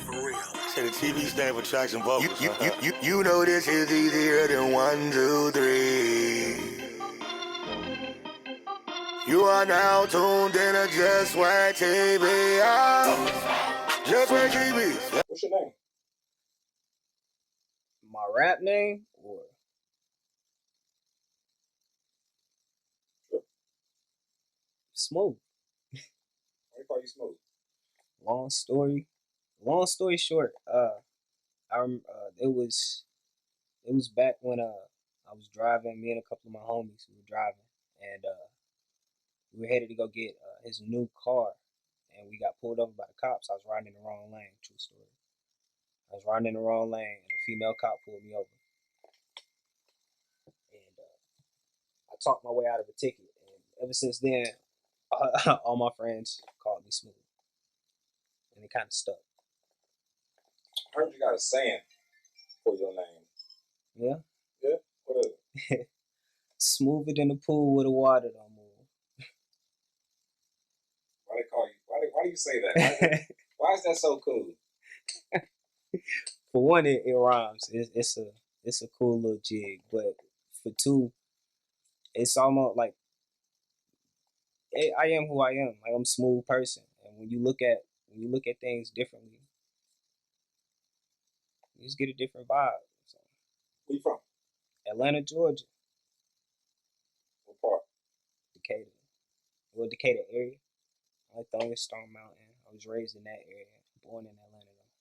Say the TV stand for tracks and vocals. You know this is easier than 1, 2, 3. You are now tuned in to Just Swagg TV. Just Swagg TV. What's your name? My rap name or Smooth. Why you call you Smooth? Long story short, it was back when I was driving. Me and a couple of my homies, we were driving, and we were headed to go get his new car, and we got pulled over by the cops. I was riding in the wrong lane. True story. I was riding in the wrong lane, and a female cop pulled me over, and I talked my way out of a ticket. And ever since then, all my friends called me Smooth, and it kind of stuck. I heard you got a saying for your name. Yeah. Yeah? What is it? Smoother than the pool with the water don't move. Why they call you? Why do you say that? Why is that so cool? For one, it rhymes. It's a cool little jig. But for two, it's almost like I am who I am. Like I'm a smooth person, and when you look at things differently, you just get a different vibe. So, Where you from? Atlanta, Georgia. What part? Decatur. Well, Decatur area. I like Throwing Stone Mountain. I was raised in that area. Born in Atlanta though.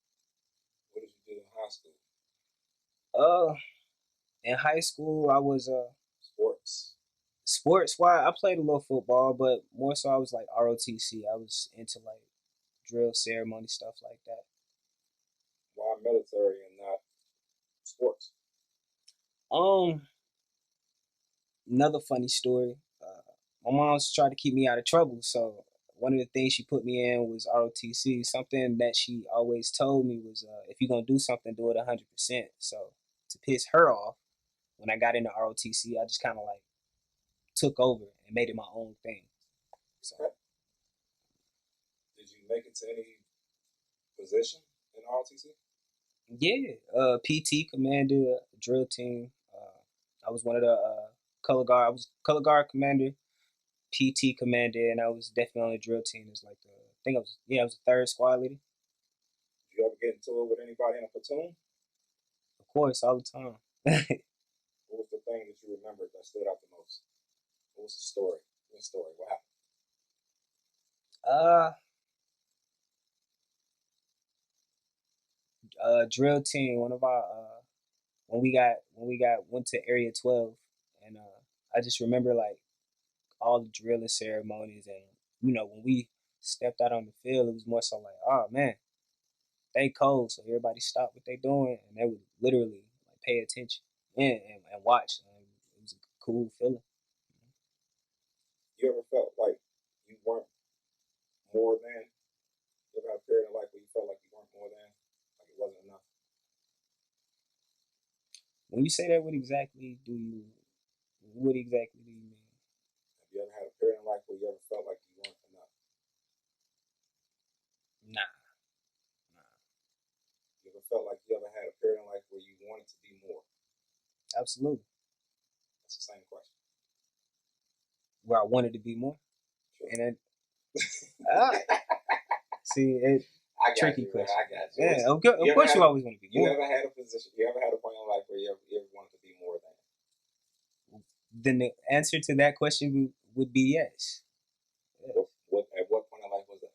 What did you do in high school? In high school I was Sports. wise, I played a little football, but more so I was like ROTC. I was into like drill ceremony stuff like that. Why military and not sports? Another funny story. My mom's tried to keep me out of trouble, so one of the things she put me in was ROTC. Something that she always told me was, if you're gonna do something, do it 100%. So to piss her off, when I got into ROTC, I just kind of like took over and made it my own thing. So, did you make it to any position in ROTC? Yeah, PT commander, drill team. I was one of the color guard. I was color guard commander, PT commander, and I was definitely on the drill team. It was like I was the third squad leader. Did you ever get into it with anybody in a platoon? Of course, all the time. What was the thing that you remembered that stood out the most? What was the story? What happened? Drill team. One of our when we went to Area 12, and I just remember like all the drilling ceremonies, and when we stepped out on the field, it was more so like, oh man, they cold, so everybody stopped what they doing, and they would literally like pay attention and watch. And it was a cool feeling. You ever felt like you weren't more than? You ever had a period in life where you felt like you weren't more than? Like it wasn't enough? When you say that, what exactly do you mean? Have you ever had a period in life where you ever felt like you weren't enough? Nah. You ever felt like you ever had a period in life where you wanted to be more? Absolutely. That's the same question. Where I wanted to be more. Sure. And then, see, tricky question. I got you. Yeah, of course you always want to be more. You ever had a position? You ever had a point in life where you ever wanted to be more than? Then the answer to that question would be yes. Yeah. At what point in life was that?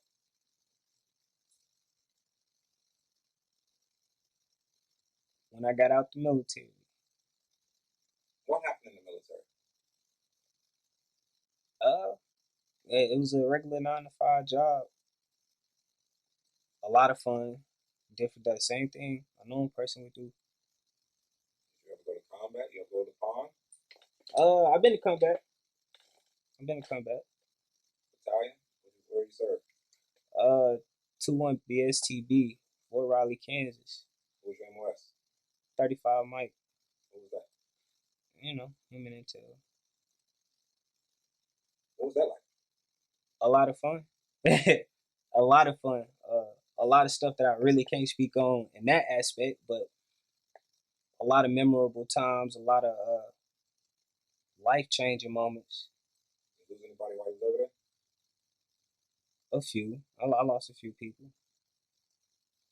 When I got out the military. What happened in the military? It was a regular 9-to-5 job. A lot of fun. Different, the same thing a normal person would do. Did you ever go to combat? You ever go to pawn? I've been to combat. Battalion? Where you served? 2-1 BSTB, Fort Riley, Kansas. What was your MOS? 35 Mike. What was that? Human intel. What was that like? A lot of fun. A lot of fun. a lot of stuff that I really can't speak on in that aspect, but a lot of memorable times, a lot of life changing moments. You lose anybody while you was over there? A few. I lost a few people.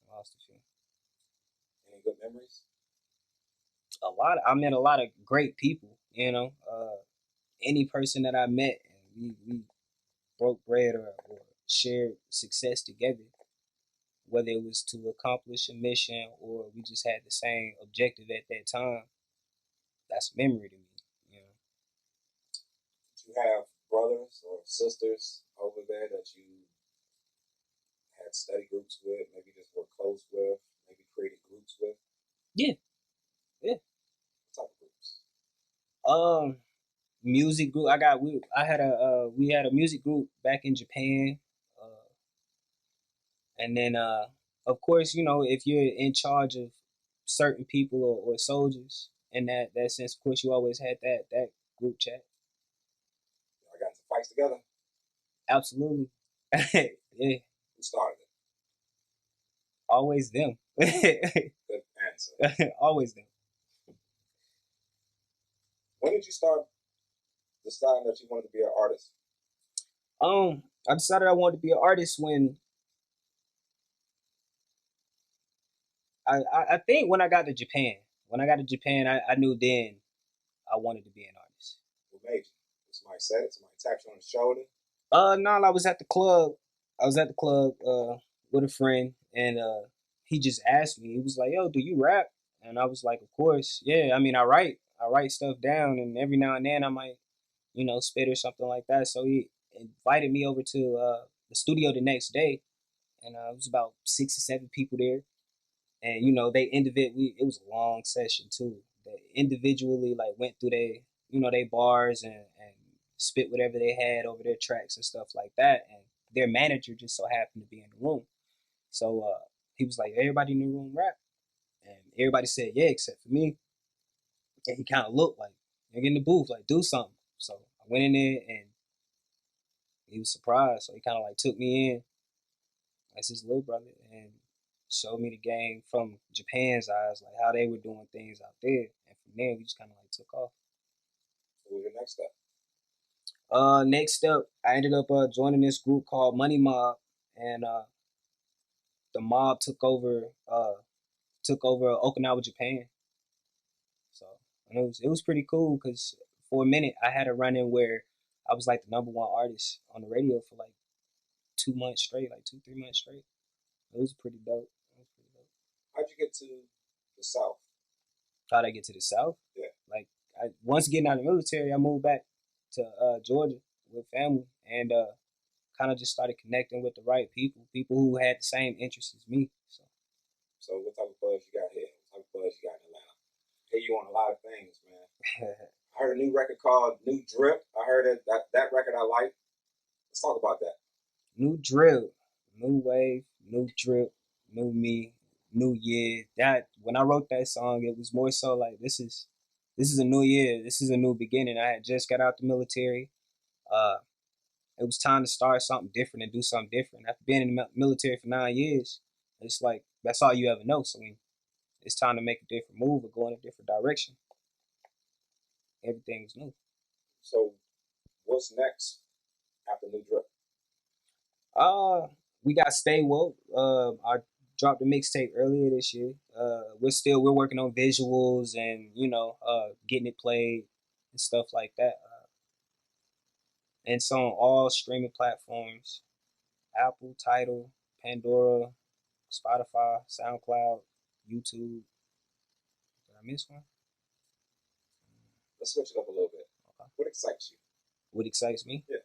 I lost a few. Any good memories? A lot. I met a lot of great people. You know, any person that I met, and we broke bread or shared success together, whether it was to accomplish a mission or we just had the same objective at that time. That's memory to me. You know. Did you have brothers or sisters over there that you had study groups with, maybe just were close with, maybe created groups with? Yeah. What type of groups? Music group. We had a music group back in Japan, and then of course, you know, if you're in charge of certain people or soldiers in that sense, of course, you always had that group chat. I got into fights together. Absolutely. Yeah, Who started it? always them. Good answer. Always them. When did you start deciding that you wanted to be an artist? I decided I wanted to be an artist when I think when I got to Japan. When I got to Japan, I knew then I wanted to be an artist. What made you? Somebody said it? Somebody tapped you on the shoulder? No, I was at the club. I was at the club with a friend, and he just asked me. He was like, "Yo, do you rap?" And I was like, "Of course, yeah. I mean, I write. I write stuff down, and every now and then I might, you know, spit or something like that." So he invited me over to the studio the next day, and it was about 6 or 7 people there. And you know, it was a long session too. They individually like went through their bars and spit whatever they had over their tracks and stuff like that. And their manager just so happened to be in the room. So he was like, "Everybody in the room rap," and everybody said yeah except for me. And he kind of looked like, "Get in the booth, like do something." So I went in there and he was surprised. So he kind of like took me in as his little brother and showed me the game from Japan's eyes, like how they were doing things out there. And from there, we just kind of like took off. So what was your next step? Next step, I ended up joining this group called Money Mob, and the mob took over Okinawa, Japan. So and it was pretty cool because for a minute I had a run in where I was like the #1 artist on the radio for like 2 months straight, like 2 3 months straight. It was pretty dope. It was pretty dope. How'd you get to the South? How'd I get to the South? Yeah. Like once getting out of the military, I moved back to Georgia with family, and kind of just started connecting with the right people who had the same interests as me. So what type of buzz you got here? What type of buzz you got in Atlanta? I hear you on a lot of things, man. So I heard a new record called New Drip. I heard that record I like. Let's talk about that. new drill, new wave, new drip, new me, new year. That when I wrote that song, it was more so like this is a new year. This is a new beginning. I had just got out the military. Uh, it was time to start something different and do something different. After being in the military for 9 years, it's like that's all you ever know. So when it's time to make a different move or go in a different direction, everything was new. So what's next after New Drip? We got Stay Woke. I dropped a mixtape earlier this year. We're working on visuals and getting it played and stuff like that. And it's on all streaming platforms: Apple, Tidal, Pandora, Spotify, SoundCloud, YouTube. Did I miss one? Let's switch it up a little bit. Okay. What excites you? What excites me? Yeah.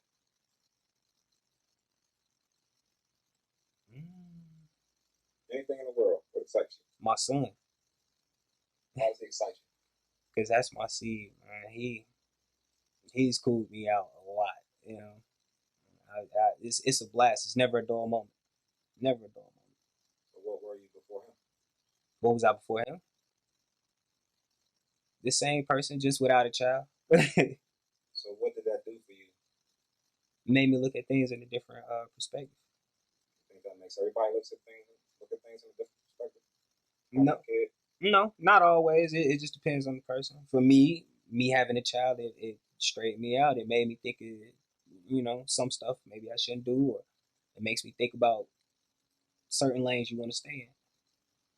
Anything in the world. What excites you? My son, Why does he excite you? because that's my seed, man. He's cooled me out a lot. You know, it's a blast. It's never a dull moment. Never a dull moment. So what were you before him? What was I before him? The same person, just without a child. So what did that do for you? Made me look at things in a different perspective. You think that makes guess everybody look at things in a different perspective. No, no, not always. It just depends on the person. For me having a child, it straightened me out. It made me think of, some stuff maybe I shouldn't do, or it makes me think about certain lanes you want to stay in.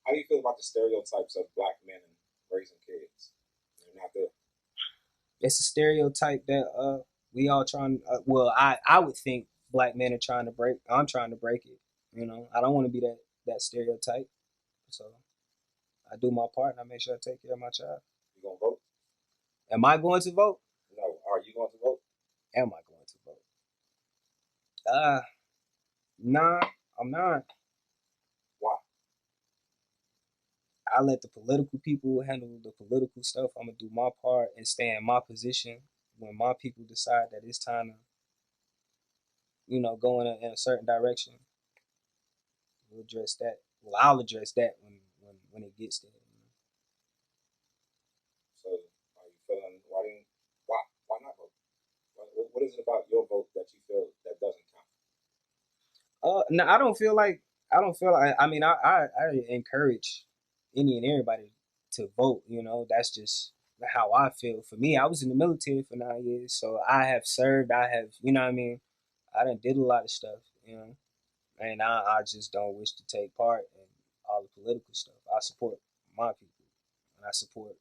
How do you feel about the stereotypes of black men and raising kids? They're not there. It's a stereotype that we all trying. Well, I would think black men are trying to break. I'm trying to break it. I don't want to be that stereotype. So I do my part and I make sure I take care of my child. You gonna vote? Am I going to vote? No. Are you going to vote? Am I going to vote? Nah, I'm not. Why? I let the political people handle the political stuff. I'm gonna do my part and stay in my position. When my people decide that it's time to, go in a certain direction, we'll address that. Well, I'll address that when it gets there. So, are you feeling? Why not vote? What is it about your vote that you feel that doesn't count? No, I don't feel like. I mean, I encourage any and everybody to vote. That's just how I feel. For me, I was in the military for 9 years, so I have served. I have, what I mean. I done did a lot of stuff, and I just don't wish to take part in all the political stuff. I support my people, and I support,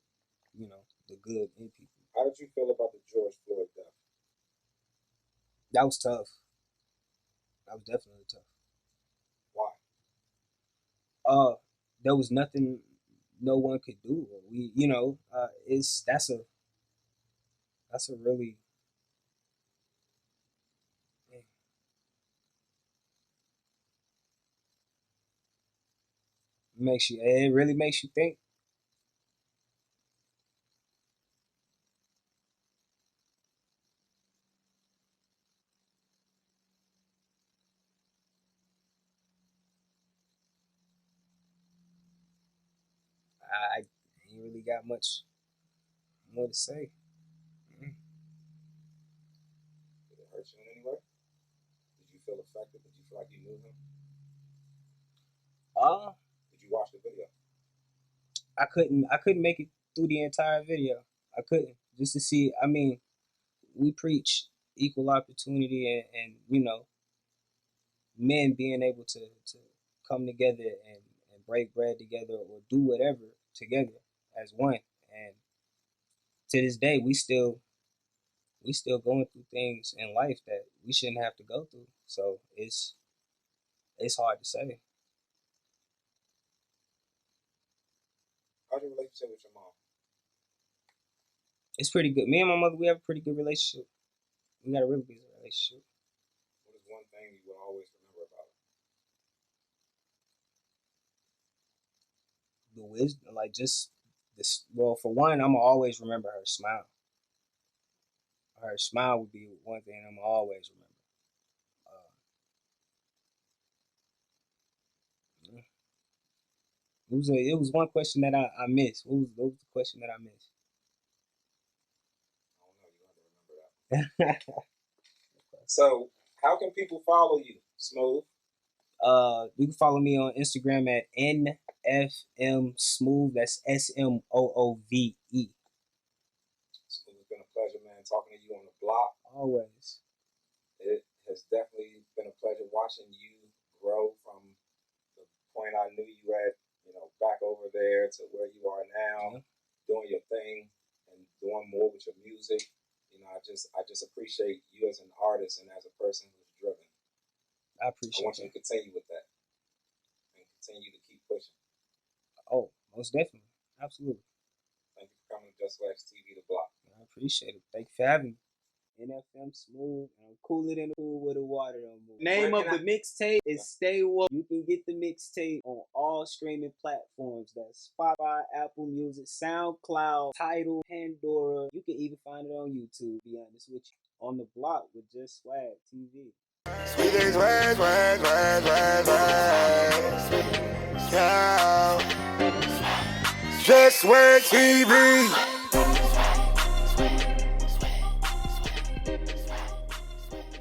the good in people. How did you feel about the George Floyd death? That was tough. That was definitely tough. Why? There was nothing no one could do. That's a really it really makes you think. I ain't really got much more to say. Did it hurt you in any way? Did you feel affected? Did you feel like you knew him? Did you watch the video? I couldn't make it through the entire video. I couldn't, just to see. I mean, we preach equal opportunity and men being able to come together and break bread together or do whatever together as one. And to this day, we still going through things in life that we shouldn't have to go through. So it's hard to say. How's your relationship with your mom? It's pretty good. Me and my mother, we have a pretty good relationship. We got a really good relationship. What is one thing you will always remember about her? The wisdom, like just this. Well, for one, I'm gonna always remember her smile. Her smile would be one thing I'm gonna always remember. It was one question that I missed. What was the question that I missed? I don't know. You have to remember that. So, how can people follow you, Smooth? You can follow me on Instagram at NFMSmoove. That's SMOOVE. Smooth, it's been a pleasure, man, talking to you on the block. Always. It has definitely been a pleasure watching you grow from the point I knew you at, back over there to where you are now, doing your thing and doing more with your music. I just appreciate you as an artist and as a person who's driven. I appreciate. I want you to continue with that and continue to keep pushing. Oh, most definitely, absolutely. Thank you for coming to Just Wax TV, The Block. I appreciate it. Thank you for having me. NFMSmoove, and I'm cooler than the pool with the water on move. Name of the mixtape is Stay Woke. You can get the mixtape on all streaming platforms. That's Spotify, Apple Music, SoundCloud, Tidal, Pandora. You can even find it on YouTube, to be honest with you. On the block with Just Swagg TV. Sweet as swag, swag, swag, swag, swag. Yeah. Just Swagg TV.